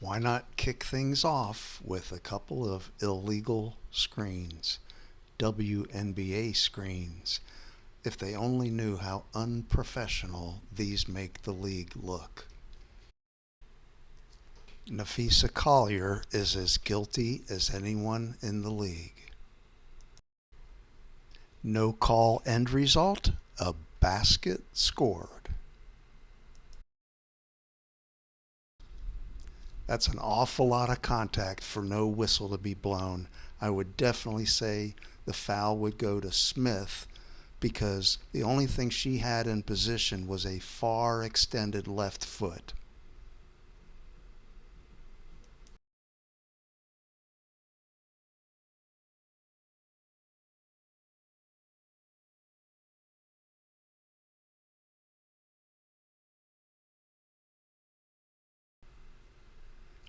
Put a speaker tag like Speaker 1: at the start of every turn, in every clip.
Speaker 1: Why not kick things off with a couple of illegal screens, WNBA screens? If they only knew how unprofessional these make the league look. Nafisa Collier is as guilty as anyone in the league. No call end result, a basket scored. That's an awful lot of contact for no whistle to be blown. I would definitely say the foul would go to Smith because the only thing she had in position was a far extended left foot.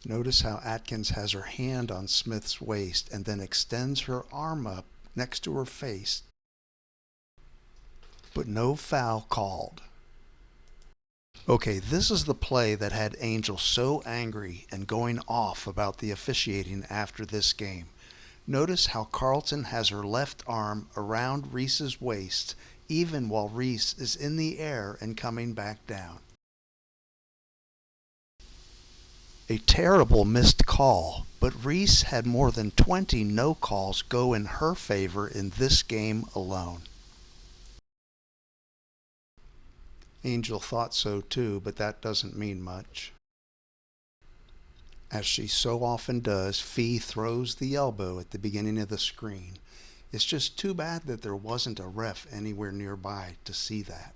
Speaker 1: Notice how Atkins has her hand on Smith's waist and then extends her arm up next to her face. But no foul called. Okay, this is the play that had Angel so angry and going off about the officiating after this game. Notice how Carlton has her left arm around Reese's waist even while Reese is in the air and coming back down. A terrible missed call, but Reese had more than 20 no calls go in her favor in this game alone. Angel thought so too, but that doesn't mean much. As she so often does, Fee throws the elbow at the beginning of the screen. It's just too bad that there wasn't a ref anywhere nearby to see that.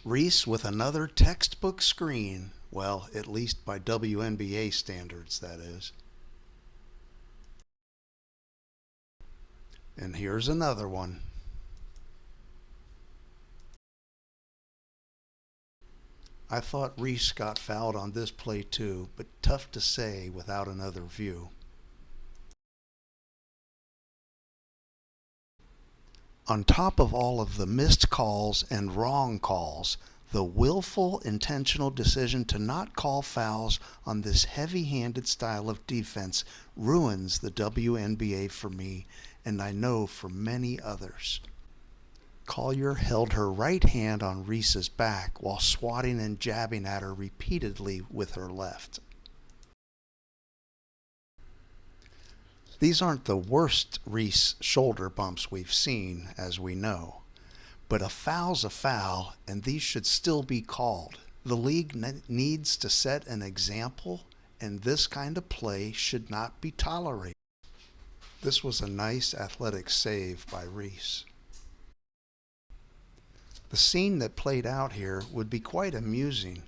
Speaker 1: Reese with another textbook screen. Well, at least by WNBA standards, that is. And here's another one. I thought Reese got fouled on this play too, but tough to say without another view. On top of all of the missed calls and wrong calls, the willful, intentional decision to not call fouls on this heavy-handed style of defense ruins the WNBA for me, and I know for many others. Collier held her right hand on Reese's back while swatting and jabbing at her repeatedly with her left. These aren't the worst Reese shoulder bumps we've seen, as we know. But a foul's a foul, and these should still be called. The league needs to set an example, and this kind of play should not be tolerated. This was a nice athletic save by Reese. The scene that played out here would be quite amusing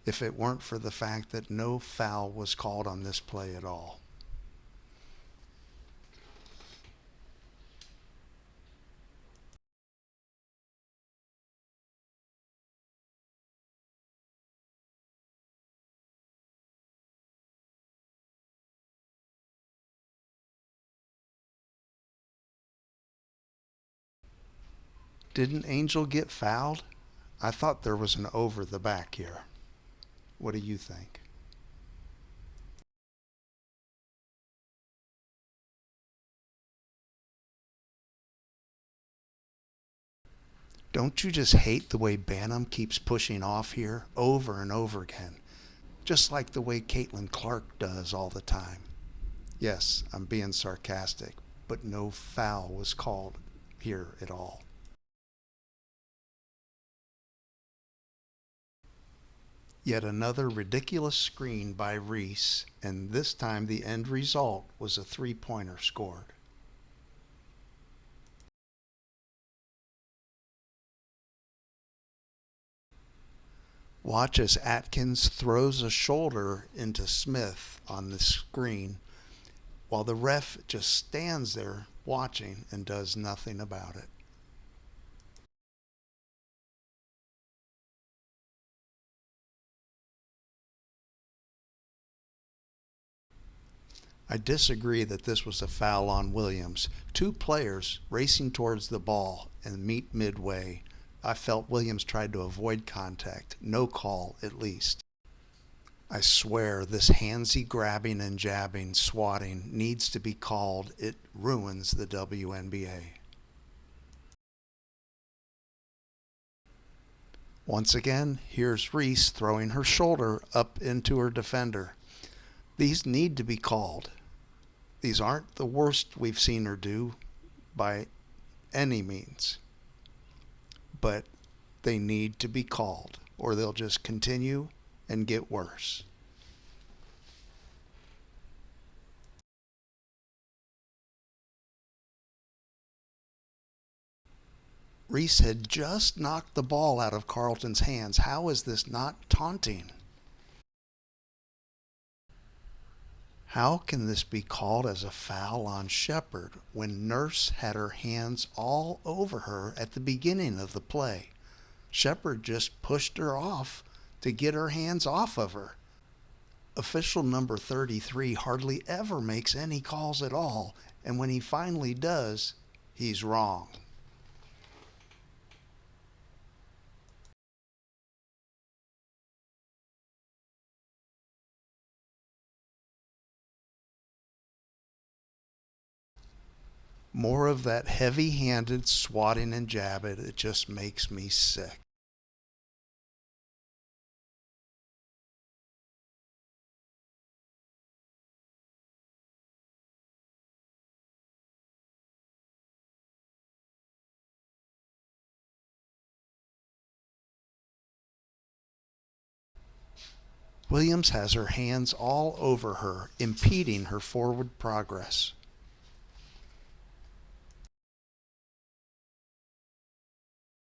Speaker 1: if it weren't for the fact that no foul was called on this play at all. Didn't Angel get fouled? I thought there was an over the back here. What do you think? Don't you just hate the way Bantam keeps pushing off here over and over again? Just like the way Caitlin Clark does all the time. Yes, I'm being sarcastic, but no foul was called here at all. Yet another ridiculous screen by Reese, and this time the end result was a three-pointer scored. Watch as Atkins throws a shoulder into Smith on the screen while the ref just stands there watching and does nothing about it. I disagree that this was a foul on Williams. Two players racing towards the ball and meet midway. I felt Williams tried to avoid contact. No call, at least. I swear this handsy grabbing and jabbing, swatting needs to be called. It ruins the WNBA. Once again, here's Reese throwing her shoulder up into her defender. These need to be called. These aren't the worst we've seen her do by any means, but they need to be called or they'll just continue and get worse. Reese had just knocked the ball out of Carlton's hands. How is this not taunting? How can this be called as a foul on Shepard when Nurse had her hands all over her at the beginning of the play? Shepard just pushed her off to get her hands off of her. Official number 33 hardly ever makes any calls at all, and when he finally does, he's wrong. More of that heavy-handed swatting and jabbing, it just makes me sick. Williams has her hands all over her, impeding her forward progress.